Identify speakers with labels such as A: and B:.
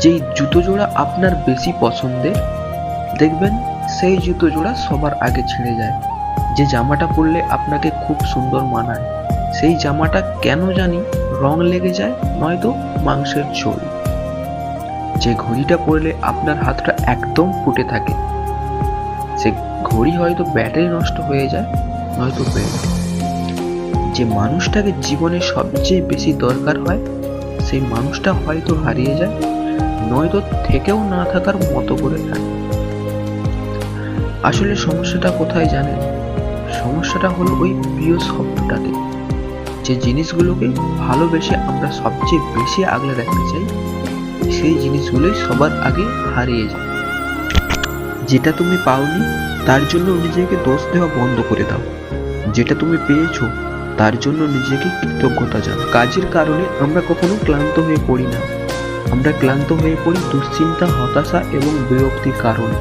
A: যেই জুতো জোড়া আপনার বেশি পছন্দের, দেখবেন সেই জুতো জোড়া সবার আগে ছিঁড়ে যায়। যে জামাটা পরলে আপনাকে খুব সুন্দর মানায়, সেই জামাটা কেন জানি রং লেগে যায়, নয়তো মাংসের ঝোল। যে ঘড়িটা পরলে আপনার হাতটা একদম ফুটে থাকে, সে ঘড়ি হয়তো ব্যাটারি নষ্ট হয়ে যায়, নয়তো বেল্ট। যে মানুষটাকে জীবনে সবচেয়ে বেশি দরকার হয়, সেই মানুষটা হয়তো হারিয়ে যায়, নয়তো থেকেও না থাকার মতো করে থাকে। আসলে সমস্যাটা কোথায় জানেন? সমস্যাটা হলো ওই প্রিয় শব্দটাতে। যে জিনিসগুলোকে ভালোবেসে আমরা সবচেয়ে বেশি আগলে রাখতে চাই, সেই জিনিসগুলোই সবার আগে হারিয়ে যায়। যেটা তুমি পাওনি তার জন্য নিজেকে দোষ দেওয়া বন্ধ করে দাও। যেটা তুমি পেয়েছো তার জন্য নিজেকে কৃতজ্ঞতা জানাও। কাজের কারণে আমরা কখনো ক্লান্ত হয়ে পড়ি না, আমরা ক্লান্ত হয়ে পড়ি দুশ্চিন্তা, হতাশা এবং বিরক্তির কারণে।